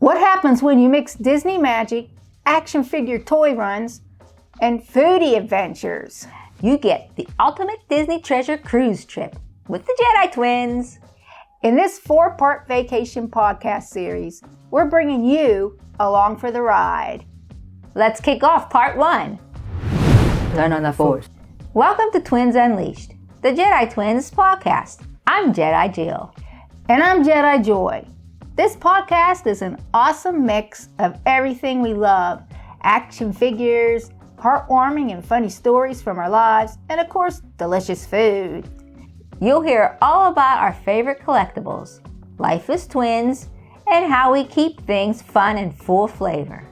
What happens when you mix Disney magic, action figure toy runs, and foodie adventures? You get the ultimate Disney treasure cruise trip with the Jedi Twins. In this 4-part vacation podcast series, we're bringing you along for the ride. Let's kick off part 1. Learn on the Force. Welcome to Twins Unleashed, the Jedi Twins podcast. I'm Jedi Jill. And I'm Jedi Joy. This podcast is an awesome mix of everything we love: action figures, heartwarming and funny stories from our lives, and of course, delicious food. You'll hear all about our favorite collectibles, life as twins, and how we keep things fun and full flavor.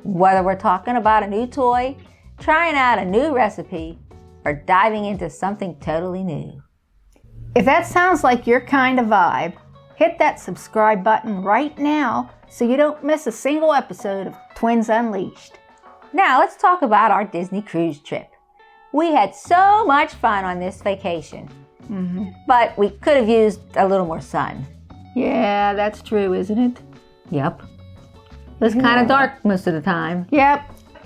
Whether we're talking about a new toy, trying out a new recipe, or diving into something totally new. If that sounds like your kind of vibe, hit that subscribe button right now so you don't miss a single episode of Twins Unleashed. Now let's talk about our Disney cruise trip. We had so much fun on this vacation, but we could have used a little more sun. Yeah, that's true, isn't it? Yep. It was kind of dark most of the time. Yep.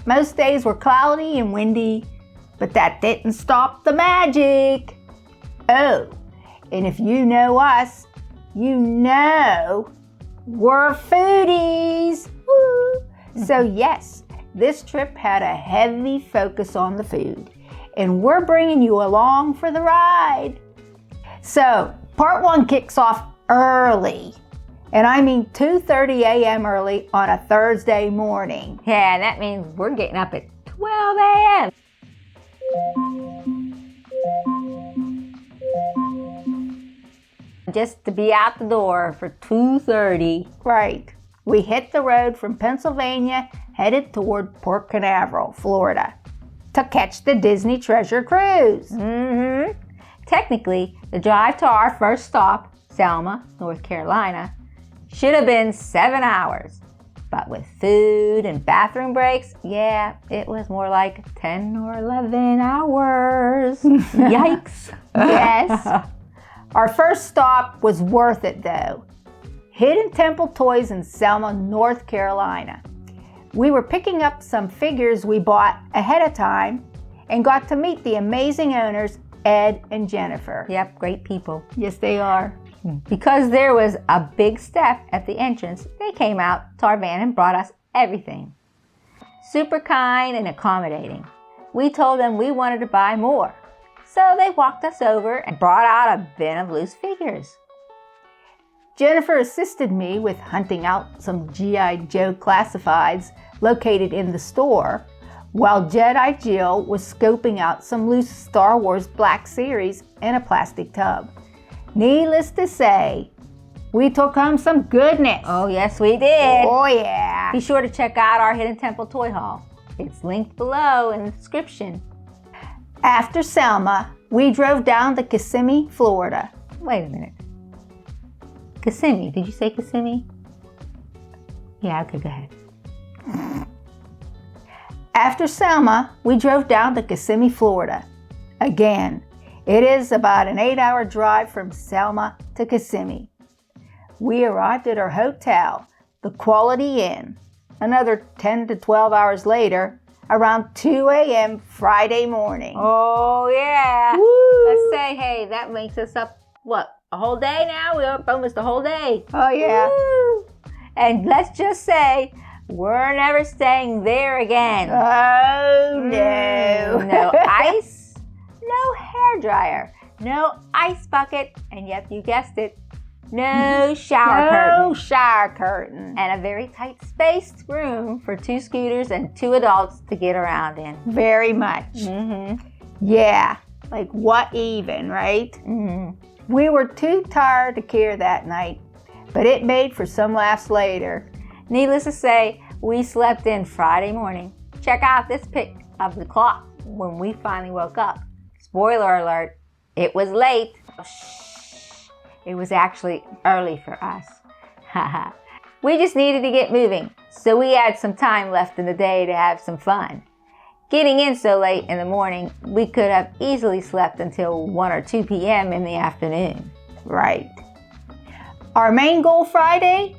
Most days were cloudy and windy, but that didn't stop the magic. Oh, and if you know us, you know we're foodies. Woo! So yes, this trip had a heavy focus on the food, and we're bringing you along for the ride. So part 1 kicks off early, and I mean 2:30 a.m. early on a Thursday morning. Yeah, and that means we're getting up at 12 a.m. Just to be out the door for 2:30. Right. We hit the road from Pennsylvania, headed toward Port Canaveral, Florida, to catch the Disney Treasure Cruise. Technically, the drive to our first stop, Selma, North Carolina, should have been 7 hours. But with food and bathroom breaks, yeah, it was more like 10 or 11 hours. Yikes. Yes. Our first stop was worth it, though. Hidden Temple Toys in Selma, North Carolina. We were picking up some figures we bought ahead of time and got to meet the amazing owners, Ed and Jennifer. Yep, great people. Yes, they are. Because there was a big step at the entrance, they came out to our van and brought us everything. Super kind and accommodating. We told them we wanted to buy more. So they walked us over and brought out a bin of loose figures. Jennifer assisted me with hunting out some G.I. Joe classifieds located in the store, while Jedi Jill was scoping out some loose Star Wars Black Series in a plastic tub. Needless to say, we took home some goodness. Oh, yes, we did. Oh, yeah. Be sure to check out our Hidden Temple Toy Haul. It's linked below in the description. After Selma, we drove down to Kissimmee, Florida. Wait a minute. Kissimmee. Did you say Kissimmee? Yeah, okay, go ahead. After Selma, we drove down to Kissimmee, Florida. Again, it is about an 8-hour drive from Selma to Kissimmee. We arrived at our hotel, the Quality Inn, another 10 to 12 hours later, around 2 a.m. Friday morning. Oh, yeah. Woo! Let's say, hey, that makes us up, what, a whole day now? We're up almost a whole day. Oh, yeah. Woo! And let's just say, we're never staying there again. Oh, no. No ice, no hair dryer, no ice bucket, and yep, you guessed it, no shower curtain. No shower curtain. And a very tight spaced room for 2 scooters and 2 adults to get around in. Very much. Yeah, like what even, right? We were too tired to care that night, but it made for some laughs later. Needless to say, we slept in Friday morning. Check out this pic of the clock when we finally woke up. Spoiler alert, it was late. It was actually early for us. We just needed to get moving, so we had some time left in the day to have some fun. Getting in so late in the morning, we could have easily slept until 1 or 2 p.m. in the afternoon. Right. Our main goal Friday?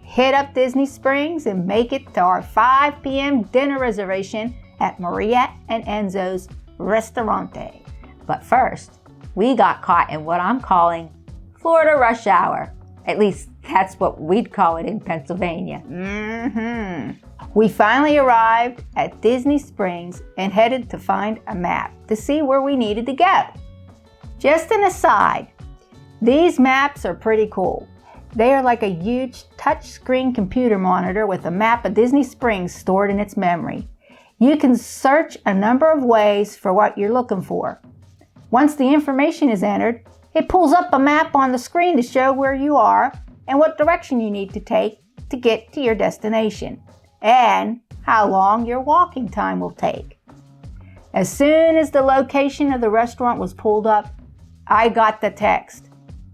hit up Disney Springs and make it to our 5 p.m. dinner reservation at Maria and Enzo's Ristorante. But first, we got caught in what I'm calling Florida rush hour. At least that's what we'd call it in Pennsylvania. We finally arrived at Disney Springs and headed to find a map to see where we needed to go. Just an aside, these maps are pretty cool. They are like a huge touchscreen computer monitor with a map of Disney Springs stored in its memory. You can search a number of ways for what you're looking for. Once the information is entered, it pulls up a map on the screen to show where you are and what direction you need to take to get to your destination, and how long your walking time will take. As soon as the location of the restaurant was pulled up, I got the text.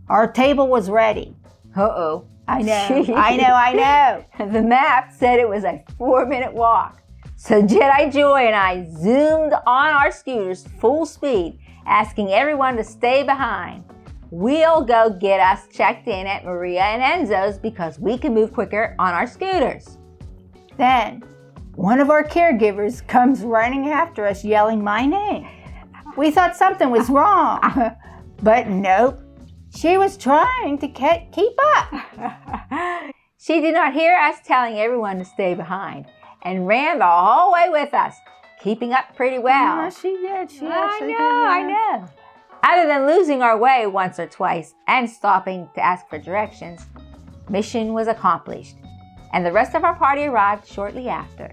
Our table was ready. Uh-oh. I know. The map said it was a 4-minute walk. So Jedi Joy and I zoomed on our scooters full speed, asking everyone to stay behind. We'll go get us checked in at Maria and Enzo's because we can move quicker on our scooters. Then, one of our caregivers comes running after us yelling my name. We thought something was wrong, but nope. She was trying to keep up. She did not hear us telling everyone to stay behind and ran the whole way with us, keeping up pretty well. She did. I know. Other than losing our way once or twice and stopping to ask for directions, mission was accomplished, and the rest of our party arrived shortly after.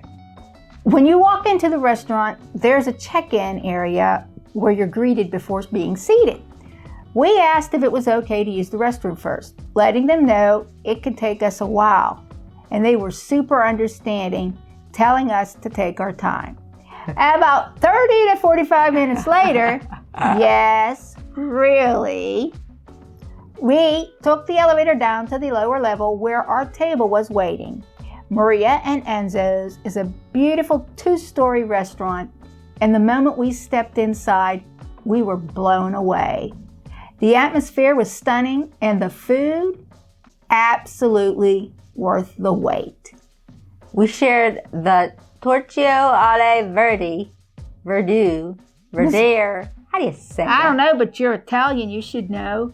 When you walk into the restaurant, there's a check-in area where you're greeted before being seated. We asked if it was okay to use the restroom first, letting them know it could take us a while, and they were super understanding, telling us to take our time. About 30 to 45 minutes later, yes, really, we took the elevator down to the lower level where our table was waiting. Maria and Enzo's is a beautiful 2-story restaurant, and the moment we stepped inside, we were blown away. The atmosphere was stunning, and the food, absolutely worth the wait. We shared the Torchio alle Verdure. How do you say that? I don't know, but you're Italian, you should know.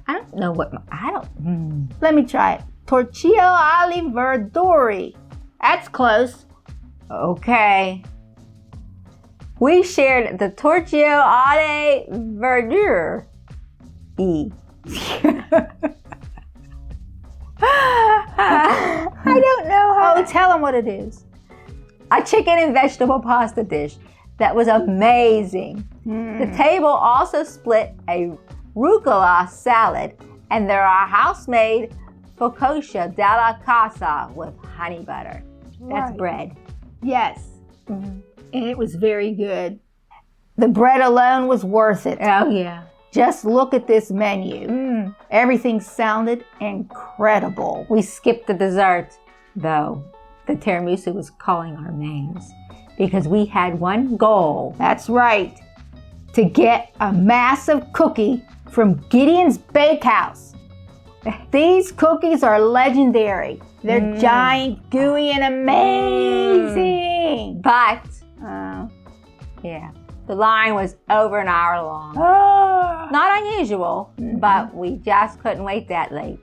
Let me try it. Torchio alle Verdure. That's close. Okay. We shared the Torchio alle Verdure. I don't know how. Oh, tell them what it is. A chicken and vegetable pasta dish that was amazing. The table also split a rucola salad, and there are house-made focaccia della casa with honey butter. That's Right. bread. Yes. And it was very good. The bread alone was worth it. Oh, yeah. Just look at this menu. Everything sounded incredible. We skipped the dessert, though. The tiramisu was calling our names because we had one goal. That's right. To get a massive cookie from Gideon's Bakehouse. These cookies are legendary. They're giant, gooey, and amazing. But, the line was over an hour long. Not unusual, but we just couldn't wait that late.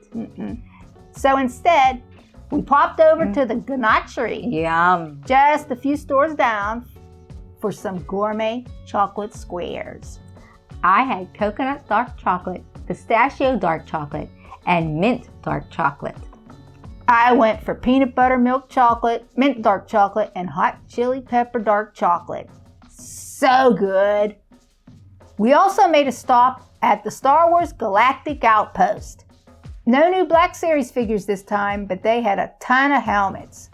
So instead, we popped over to the Ganachery, Yum. just a few stores down, for some gourmet chocolate squares. I had coconut dark chocolate, pistachio dark chocolate, and mint dark chocolate. I went for peanut butter milk chocolate, mint dark chocolate, and hot chili pepper dark chocolate. So good. We also made a stop at the Star Wars Galactic Outpost. No new Black Series figures this time, but they had a ton of helmets.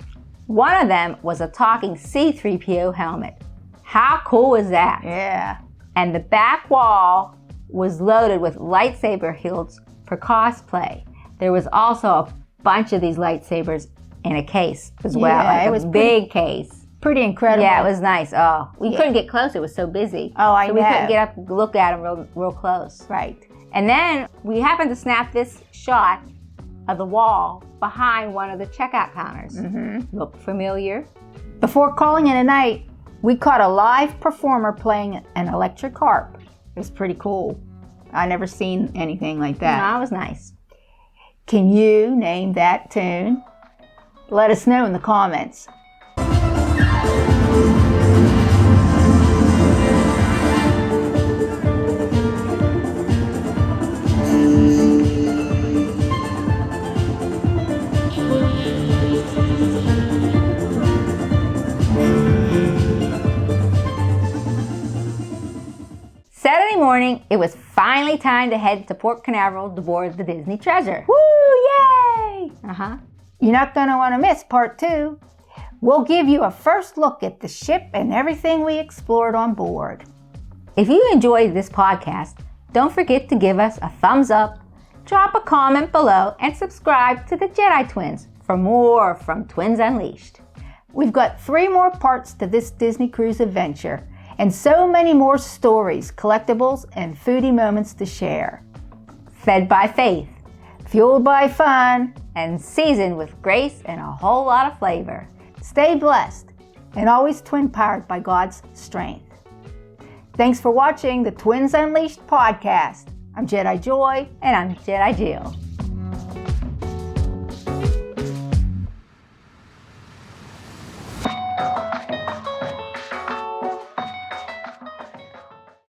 One of them was a talking C-3PO helmet. How cool is that? Yeah. And the back wall was loaded with lightsaber hilts for cosplay. There was also a bunch of these lightsabers in a case as well. Yeah, like it was a big case. Pretty incredible. Yeah, it was nice. Oh, we couldn't get close. It was so busy. Oh, I so know. we couldn't get up and look at them real close. Right. And then we happened to snap this shot of the wall behind one of the checkout counters. Look familiar? Before calling it a night, we caught a live performer playing an electric harp. It was pretty cool. I never seen anything like that. That was nice. Can you name that tune? Let us know in the comments. Saturday morning, it was finally time to head to Port Canaveral to board the Disney Treasure. Woo, yay! Uh-huh. You're not going to want to miss part 2. We'll give you a first look at the ship and everything we explored on board. If you enjoyed this podcast, don't forget to give us a thumbs up, drop a comment below, and subscribe to the Jedi Twins for more from Twins Unleashed. We've got 3 more parts to this Disney cruise adventure, and so many more stories, collectibles, and foodie moments to share. Fed by faith, Fueled by fun, and seasoned with grace and a whole lot of flavor. stay blessed, and always twin-powered by God's strength. Thanks for watching the Twins Unleashed podcast. I'm Jedi Joy. And I'm Jedi Jill.